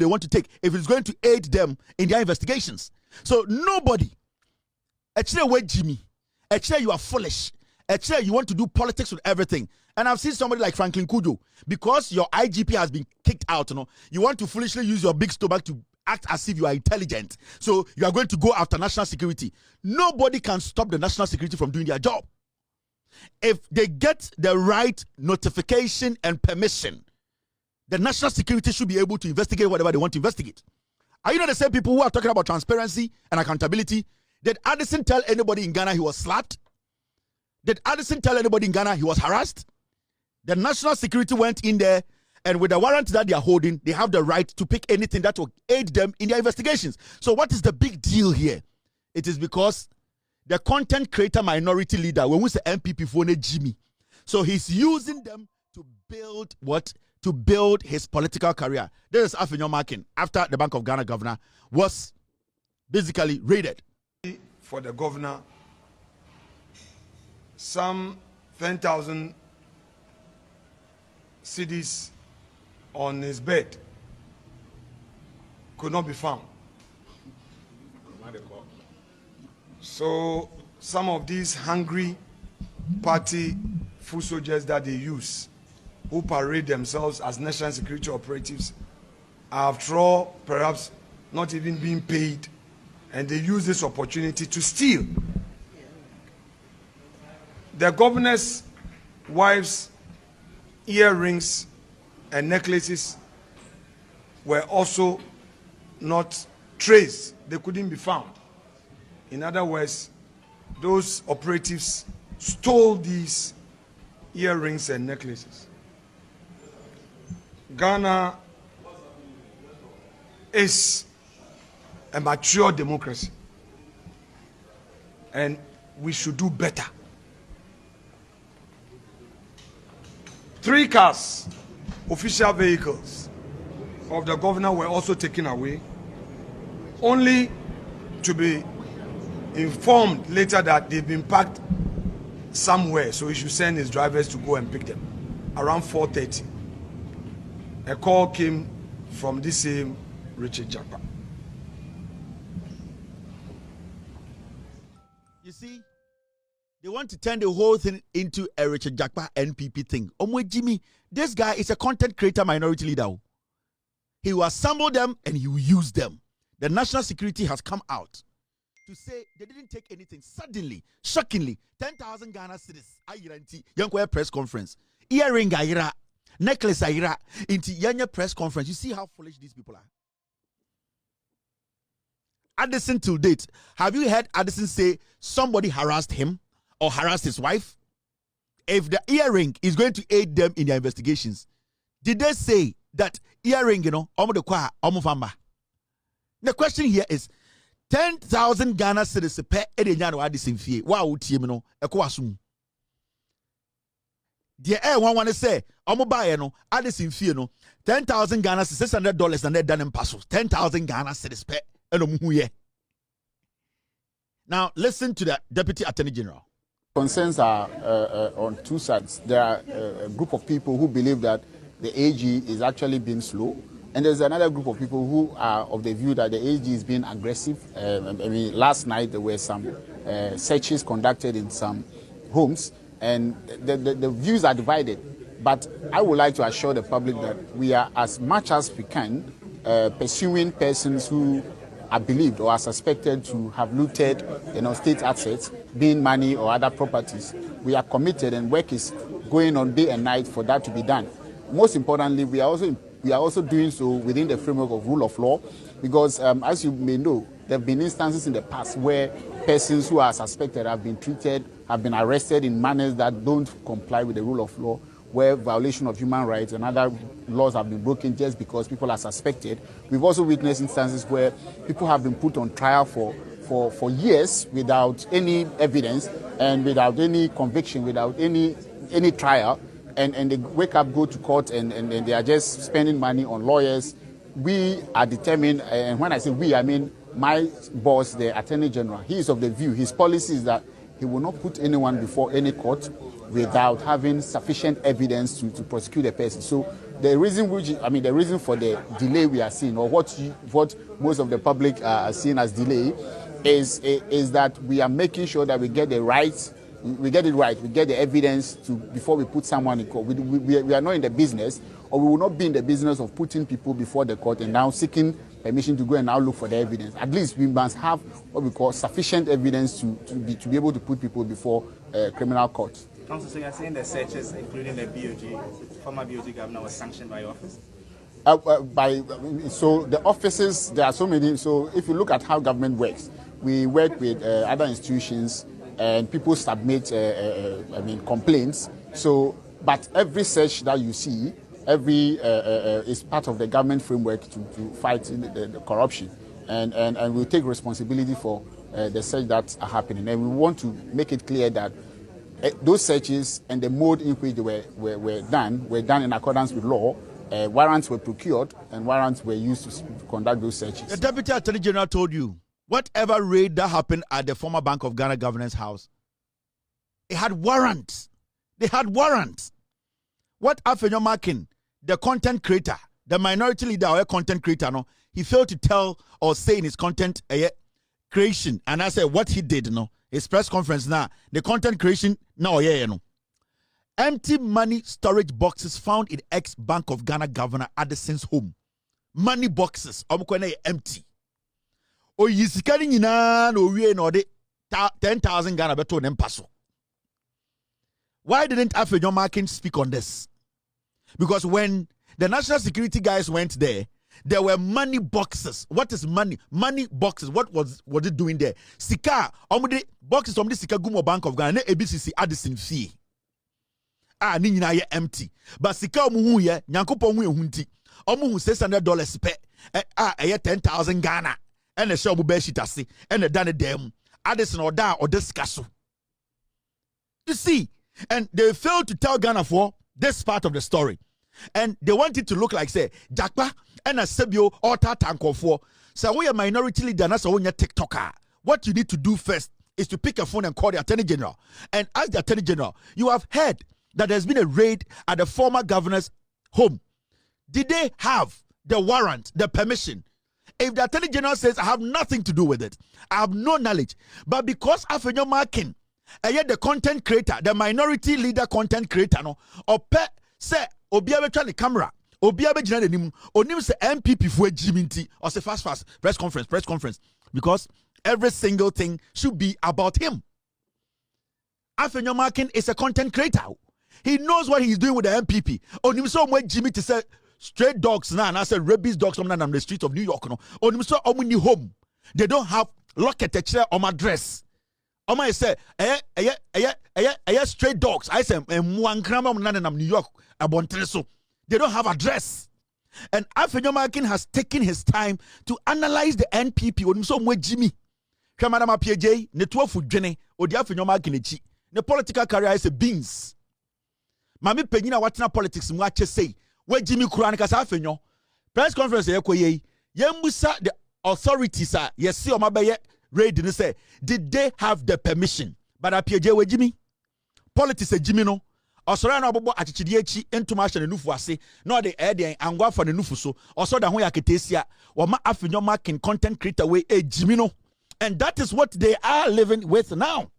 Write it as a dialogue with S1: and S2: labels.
S1: they want to take if it's going to aid them in their investigations. So nobody, actually, wait, Jimmy, actually, you are foolish. Actually, you want to do politics with everything. And I've seen somebody like Franklin Kujo, because your IGP has been kicked out, you want to foolishly use your big stomach to act as if you are intelligent. So you are going to go after national security. Nobody can stop the national security from doing their job. If they get the right notification and permission, the national security should be able to investigate whatever they want to investigate. Are you not the same people who are talking about transparency and accountability? Did Addison tell anybody in Ghana he was slapped? Did Addison tell anybody in Ghana he was harassed? The national security went in there, and with the warrant that they are holding, they have the right to pick anything that will aid them in their investigations. So what is the big deal here? It is because the content creator minority leader, when we say MPP for Jimmy, so he's using them to build what? To build his political career. This is Afenyo Markin, after the Bank of Ghana governor was basically raided.
S2: For the governor, some 10,000 cedis on his bed could not be found. So some of these hungry party foot soldiers that they use, who parade themselves as national security operatives, after all, perhaps not even being paid, and they use this opportunity to steal. The governor's wives' earrings and necklaces were also not traced. They couldn't be found. In other words, those operatives stole these earrings and necklaces. Ghana is a mature democracy, and we should do better. 3 cars, official vehicles of the governor, were also taken away, only to be informed later that they've been parked somewhere, so he should send his drivers to go and pick them. Around 4:30, a call came from this same Richard Jakpa.
S1: You see, they want to turn the whole thing into a Richard Jakpa NPP thing. Jimmy, this guy is a content creator minority leader. He will assemble them and he will use them. The national security has come out to say they didn't take anything. Suddenly, shockingly, 10,000 Ghana cedis. Ayiranti, young press conference. Earring ayira, necklace ayira. Into young press conference. You see how foolish these people are. Addison till date, have you heard Addison say somebody harassed him or harassed his wife? If the earring is going to aid them in their investigations, did they say that earring, the question here is 10,000 Ghana cedis per Edenyano Addison fee. Wow, Timino, Equasum. The air one to say, Omobayano, Addison fee, no, 10,000 Ghana $600 and they're done in Paso. 10,000 Ghana cedis per. Now, listen to the Deputy Attorney General.
S3: Concerns are on two sides. There are a group of people who believe that the AG is actually being slow, and there's another group of people who are of the view that the AG is being aggressive. Last night there were some searches conducted in some homes, and the views are divided. But I would like to assure the public that we are, as much as we can, pursuing persons who are believed or are suspected to have looted, state assets, being money or other properties. We are committed, and work is going on day and night for that to be done. Most importantly, we are also doing so within the framework of rule of law, because as you may know, there have been instances in the past where persons who are suspected have been treated, have been arrested in manners that don't comply with the rule of law, where violation of human rights and other laws have been broken just because people are suspected. We've also witnessed instances where people have been put on trial for years without any evidence and without any conviction, without any trial, and they wake up, go to court, and they are just spending money on lawyers. We are determined, and when I say we, I mean my boss, the Attorney General. He is of the view, his policy is that he will not put anyone before any court without having sufficient evidence to prosecute a person. So the reason for the delay we are seeing, or what most of the public are seeing as delay, is that we are making sure that we get the right. We get it right. We get the evidence before we put someone in court. We are not in the business, or we will not be in the business of putting people before the court and now seeking permission to go and now look for the evidence. At least we must have what we call sufficient evidence to be able to put people before criminal court.
S4: Council, so you're saying the searches, including the former BOG governor, was sanctioned by your office?
S3: So the offices, there are so many. So if you look at how government works, we work with other institutions. And people submit, complaints. So, but every search that you see, is part of the government framework to fight the corruption, and we take responsibility for the search that are happening. And we want to make it clear that those searches and the mode in which they were done in accordance with law. Warrants were procured and warrants were used to conduct those searches.
S1: The Deputy Attorney General told you. Whatever raid that happened at the former Bank of Ghana Governance House, it had warrants. They had warrants. What Afenyo Markin, the content creator, the minority leader or content creator, no, he failed to tell or say in his content creation. And I said what he did, no, his press conference now, the content creation, no. Empty money storage boxes found in ex-Bank of Ghana Governor Addison's home. Money boxes, empty. O yisikani nyina no wie no de 10,000 Ghana beto nem paso. Why didn't Afenyo Markin speak on this? Because when the national security guys went there were money boxes. What is money? Money boxes. What was it doing there? Sika, omudi boxes omudi sika gumo Bank of Ghana, ABCC Addison fee. Ni nyina ye empty. But sika omu hu ye, nyankopon hu ehunti. Omu hu $600 pe. 10,000 Ghana. And the show Bubeshitasi and the Danny Dem Addison or Da or Discasso. You see, and they failed to tell Ghana for this part of the story. And they wanted to look like say Jakpa and a Sebio or Tatanko for. So we are minority leader, and so when you're TikToker. What you need to do first is to pick a phone and call the Attorney General. And ask the Attorney General, you have heard that there's been a raid at the former governor's home. Did they have the warrant, the permission? If the Attorney General says, I have nothing to do with it, I have no knowledge, but because Afenyo Markin, yet the content creator, the minority leader content creator, no, or say, Obiabe try the camera, Obiabe jina de nimu, onim se MPP fwe jiminti, or say fast, press conference, because every single thing should be about him. Afenyo Markin is a content creator. He knows what he's doing with the MPP. Onim so mwe Jimmy to say, stray dogs now, and I said rabies dogs on the streets of New York. No, on so home. They don't have locket a chair on my dress. On my say, stray dogs. I said, one gram of New York, so they don't have a dress. And Afenyo Markin has taken his time to analyze the NPP. On so mwe Jimmy. Kamadama PJ, ne 12 Jenny, or the Afenyo Markin. The political career is a beans. Mami Penina, what's not politics? Mwache say. Where Jimmy Kuran Afenyo press conference Yemusa the authorities are yes see omabaye raid and say did they have the permission? But appear we Jimmy politics Jimmy no osoro na obobo achichidi echi entuma hye nufu ase no de den angwa for the nufu so oso da ho yaketesia wo ma Afenyo Markin content creator we Jimmy no, and that is what they are living with now.